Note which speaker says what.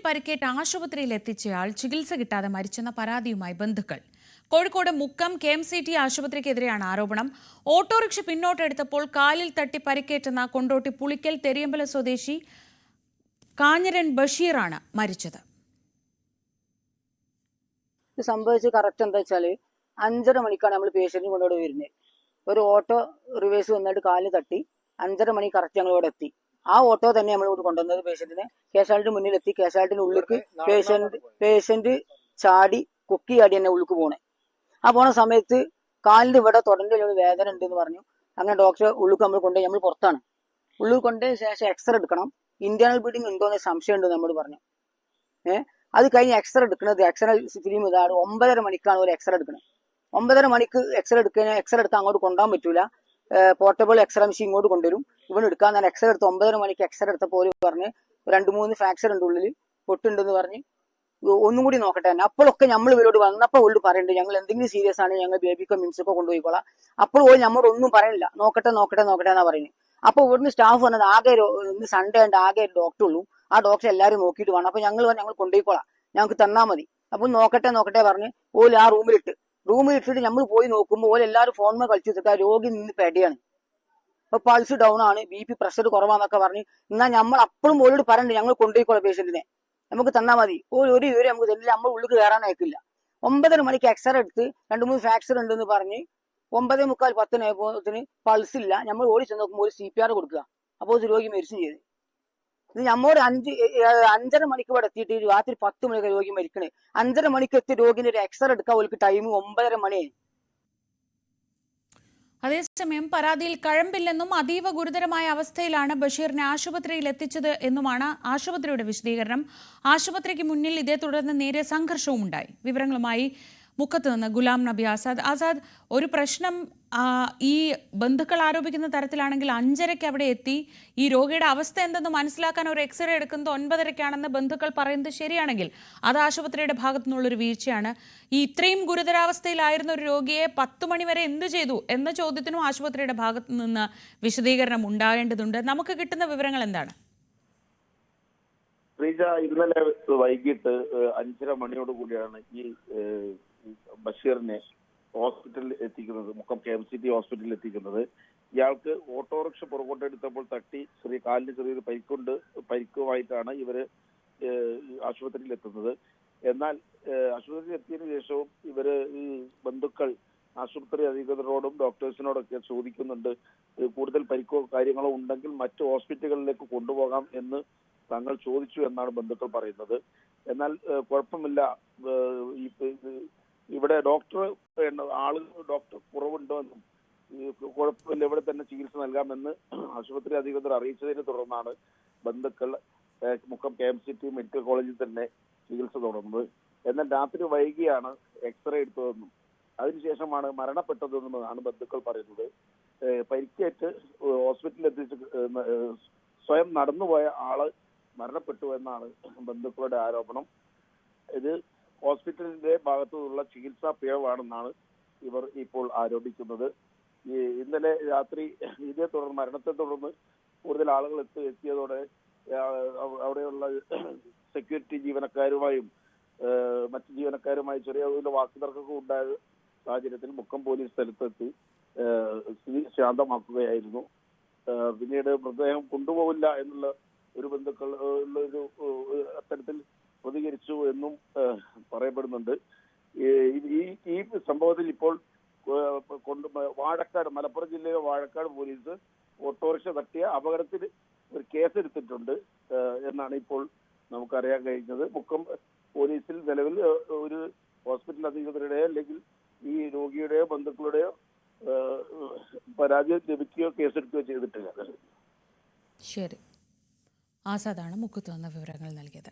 Speaker 1: പരിക്കേറ്റ് ആശുപത്രിയിൽ എത്തിച്ചയാൾ ചികിത്സ കിട്ടാതെ മരിച്ചെന്ന പരാതിയുമായി ബന്ധുക്കൾ. കോഴിക്കോട് മുക്കം KMCT ആശുപത്രിക്കെതിരെയാണ് ആരോപണം. ഓട്ടോറിക്ഷ പിന്നോട്ടെടുത്തപ്പോൾ കാലിൽ തട്ടി പരിക്കേറ്റെന്ന കൊണ്ടോട്ടി പുളിക്കൽ തെരിയമ്പല സ്വദേശി കാഞ്ഞിരൻ ബഷീറാണ് മരിച്ചത്.
Speaker 2: ഇത് സംഭവിച്ചത് കറക്റ്റ് എന്താ വെച്ചാൽ 5:30 മണിക്കാണ് നമ്മൾ പേഷ്യന്റിനെ കൊണ്ടുവിടെ വരുന്നത്. ഒരു ഓട്ടോ റിവേഴ്സ് വന്നിട്ട് കാലിൽ തട്ടി 5:30 മണി കറക്റ്റ് ഞങ്ങൾ ഇവിടെ എത്തി. ആ ഓട്ടോ തന്നെ നമ്മളിവിടെ കൊണ്ടുവന്നത് പേഷ്യന്റിനെ കാഷ്വാലിറ്റി മുന്നിലെത്തി. കാഷ്വാലിറ്റിന്റെ ഉള്ളിലേക്ക് പേഷ്യന്റ് ചാടി കൊക്കി ചാടി തന്നെ ഉള്ളിലേക്ക് പോണേ. ആ പോണ സമയത്ത് കാലിന്റെ ഇവിടെ തുടന്റെ വേദന ഉണ്ട് എന്ന് പറഞ്ഞു. അങ്ങനെ ഡോക്ടറെ ഉള്ളിലേക്ക് നമ്മൾ കൊണ്ടുപോയി. നമ്മൾ പുറത്താണ്. ഉള്ളിൽ കൊണ്ടുപോയ ശേഷം എക്സ്റേ എടുക്കണം, ഇന്റേണൽ ബ്ലീഡിങ് ഉണ്ടോ എന്ന് സംശയം ഉണ്ട് നമ്മൾ പറഞ്ഞു. അത് കഴിഞ്ഞ് എക്സ്റേ എടുക്കുന്നത് എക്സ്റേ ഫിലിം ഇതാണ്. 9:30 മണിക്കാണ് ഒരു എക്സ്റേ എടുക്കുന്നത്. 9:30 മണിക്ക് എക്സ്റേ എടുത്താൽ അങ്ങോട്ട് കൊണ്ടുപോകാൻ പറ്റൂല. പോർട്ടബിൾ എക്സ്റേ മെഷീൻ ഇങ്ങോട്ട് കൊണ്ടുവരും. ഇവന് എടുക്കാൻ ഞാൻ എക്സ്റേ എടുത്ത് 9:30 മണിക്ക് എക്സ്റേ എടുത്തപ്പോൾ ഒരു പറഞ്ഞ് 2-3 ഫ്രാക്ചർ ഉണ്ട്, ഉള്ളിൽ പൊട്ടുണ്ടെന്ന് പറഞ്ഞ് ഒന്നും കൂടി നോക്കട്ടെ തന്നെ. അപ്പോഴൊക്കെ നമ്മൾ ഇവരോട് വന്നപ്പോൾ ഓരോട് പറയുന്നുണ്ട് ഞങ്ങൾ എന്തെങ്കിലും സീരിയസ് ആണ് ഞങ്ങൾ ബേബിക്കോ മിംസൊക്കെ കൊണ്ടുപോയിക്കോളാം. അപ്പോൾ നമ്മളോട് ഒന്നും പറയില്ല, നോക്കട്ടെ എന്നാ പറയുന്നത്. അപ്പൊ ഇവിടുന്ന് സ്റ്റാഫ് വന്നത് ആകെ ഇന്ന് സൺഡേ ഉണ്ട്, ആകെ ഒരു ഡോക്ടർ ഉള്ളൂ. ആ ഡോക്ടർ എല്ലാവരും നോക്കിയിട്ട് വേണം. അപ്പൊ ഞങ്ങൾ കൊണ്ടുപോയിക്കോളാം, ഞങ്ങൾക്ക് തന്നാൽ മതി. അപ്പൊ നോക്കട്ടെ പറഞ്ഞ് ഓല് ആ റൂമിലിട്ടിട്ട് നമ്മൾ പോയി നോക്കുമ്പോൾ ഓല് എല്ലാവരും ഫോണിൽ കളിച്ചു വെച്ചിട്ട് രോഗി നിന്ന് പേടിയാണ്. അപ്പൊ പൾസ് ഡൗൺ ആണ്, BP പ്രഷർ കുറവാന്നൊക്കെ പറഞ്ഞ്. എന്നാൽ നമ്മൾ അപ്പോഴും ഓലോട് പറയണ്ട് ഞങ്ങൾ കൊണ്ടുപോയിക്കോളാം പേഷ്യന്റിനെ, നമുക്ക് തന്നാൽ മതി. ഒരു വിവരം നമുക്ക് തരില്ല, നമ്മൾ ഉള്ളിൽ കയറാൻ അയക്കില്ല. 9:30 മണിക്ക് എക്സ്റേ എടുത്ത് 2-3 ഫ്രാക്ചർ ഉണ്ടെന്ന് പറഞ്ഞ് 9:45-10 പൾസ് ഇല്ല. നമ്മൾ ഓടി ചെന്ന് നോക്കുമ്പോൾ ഒരു CPR കൊടുക്കുക. അപ്പോൾ രോഗി മരിച്ചും ചെയ്ത്. ഇത് നമ്മോട് 5:30 മണിക്ക് ഇവിടെ എത്തിയിട്ട് രാത്രി 10 മണിക്ക് രോഗി മരിക്കണേ. 5:30 മണിക്ക് എത്തി രോഗിന്റെ ഒരു എക്സ്റേ എടുക്കാൻ ഓർക്ക് ടൈം 9:30 മണിയായി.
Speaker 1: അതേസമയം പരാതിയിൽ കഴമ്പില്ലെന്നും അതീവ ഗുരുതരമായ അവസ്ഥയിലാണ് ബഷീറിനെ ആശുപത്രിയിൽ എത്തിച്ചത് എന്നുമാണ് ആശുപത്രിയുടെ വിശദീകരണം. ആശുപത്രിക്ക് മുന്നിൽ ഇതേ തുടർന്ന് നേരിയ സംഘർഷവും ഉണ്ടായി. വിവരങ്ങളുമായി മുക്കത്ത് നിന്ന് ഗുലാം നബി ആസാദ്. ഒരു പ്രശ്നം ഈ ബന്ധുക്കൾ ആരോപിക്കുന്ന തരത്തിലാണെങ്കിൽ 5:30 അവിടെ എത്തി ഈ രോഗിയുടെ അവസ്ഥ എന്തെന്ന് മനസ്സിലാക്കാൻ ഒരു എക്സ്റേ എടുക്കുന്നത് 9:30 ബന്ധുക്കൾ പറയുന്നത് ശരിയാണെങ്കിൽ അത് ആശുപത്രിയുടെ ഭാഗത്തു നിന്നുള്ളൊരു വീഴ്ചയാണ്. ഈ ഇത്രയും ഗുരുതരാവസ്ഥയിലായിരുന്ന ഒരു രോഗിയെ 10 മണി വരെ എന്ത് ചെയ്തു എന്ന ചോദ്യത്തിനും ആശുപത്രിയുടെ ഭാഗത്തു നിന്ന് വിശദീകരണം ഉണ്ടാകേണ്ടതുണ്ട്. നമുക്ക് കിട്ടുന്ന വിവരങ്ങൾ എന്താണ്?
Speaker 3: ഇന്നലെ വൈകിട്ട് 5:30 മണിയോട് കൂടിയാണ് ഈ ബഷീറിനെ ഹോസ്പിറ്റലിൽ എത്തിക്കുന്നത്, മുക്കം KMCT ഹോസ്പിറ്റലിൽ എത്തിക്കുന്നത്. ഇയാൾക്ക് ഓട്ടോറിക്ഷ പുറകോട്ടെടുത്തപ്പോൾ തട്ടി കാലിന് ചെറിയൊരു പരിക്കുമായിട്ടാണ് ഇവര് ആശുപത്രിയിൽ എത്തുന്നത്. എന്നാൽ ആശുപത്രിയിൽ എത്തിയതിനു ശേഷവും ഇവര് ഈ ബന്ധുക്കൾ ആശുപത്രി അധികൃതരോടും ഡോക്ടേഴ്സിനോടൊക്കെ ചോദിക്കുന്നുണ്ട്, കൂടുതൽ പരിക്കോ കാര്യങ്ങളോ ഉണ്ടെങ്കിൽ മറ്റു ഹോസ്പിറ്റലുകളിലേക്ക് കൊണ്ടുപോകാം എന്ന് തങ്ങൾ ചോദിച്ചു എന്നാണ് ബന്ധുക്കൾ പറയുന്നത്. എന്നാൽ കുഴപ്പമില്ല, ഇവിടെ ഡോക്ടർ കുറവുണ്ടോ എന്നും കുഴപ്പമില്ല, ഇവിടെ തന്നെ ചികിത്സ നൽകാമെന്ന് ആശുപത്രി അധികൃതർ അറിയിച്ചതിനെ തുടർന്നാണ് ബന്ധുക്കൾ മുക്കം KMCT മെഡിക്കൽ കോളേജിൽ തന്നെ ചികിത്സ തുടർന്നത്. എന്നാൽ രാത്രി വൈകിയാണ് എക്സ്റേ എടുത്തതെന്നും അതിനുശേഷമാണ് മരണപ്പെട്ടതെന്നുമാണ് ബന്ധുക്കൾ പറയുന്നത്. പരിക്കേറ്റ് ഹോസ്പിറ്റലിൽ എത്തിച്ച് സ്വയം നടന്നുപോയ ആള് മരണപ്പെട്ടു എന്നാണ് ബന്ധുക്കളുടെ ആരോപണം. ഇത് ഹോസ്പിറ്റലിന്റെ ഭാഗത്തു നിന്നുള്ള ചികിത്സാ പിഴവാണെന്നാണ് ഇവർ ഇപ്പോൾ ആരോപിക്കുന്നത്. ഇന്നലെ രാത്രി ഇതേ തുടർന്ന് മരണത്തെ തുടർന്ന് കൂടുതൽ ആളുകൾ എത്തിയതോടെ അവിടെയുള്ള സെക്യൂരിറ്റി ജീവനക്കാരുമായും മറ്റു ജീവനക്കാരുമായി ചെറിയ തോതിൽ വാക്കുതർക്കമൊക്കെ ഉണ്ടായ സാഹചര്യത്തിൽ മുക്കം പോലീസ് സ്ഥലത്തെത്തി സ്ഥിതി ശാന്തമാക്കുകയായിരുന്നു. പിന്നീട് മൃതദേഹം കൊണ്ടുപോകില്ല എന്നുള്ള ഒരു ബന്ധുക്കൾ ഒരു അത്തരത്തിൽ പ്രതികരിച്ചു എന്നും പറയപ്പെടുന്നുണ്ട്. ഈ സംഭവത്തിൽ ഇപ്പോൾ മലപ്പുറം ജില്ലയിലെ വാഴക്കാട് പോലീസ് ഓട്ടോറിക്ഷ തട്ടിയ അപകടത്തിൽ ഒരു കേസെടുത്തിട്ടുണ്ട് എന്നാണ് ഇപ്പോൾ നമുക്കറിയാൻ കഴിഞ്ഞത്. മുക്കം പോലീസിൽ നിലവിൽ ഒരു ഹോസ്പിറ്റൽ അധികൃതരുടെയോ അല്ലെങ്കിൽ ഈ രോഗിയുടെയോ ബന്ധുക്കളുടെയോ പരാതി ലഭിക്കുകയോ കേസെടുക്കുകയോ ചെയ്തിട്ടില്ല.
Speaker 1: ശരി, ആസാദാണ് മുക്കത്ത് വന്ന വിവരങ്ങൾ നൽകിയത്.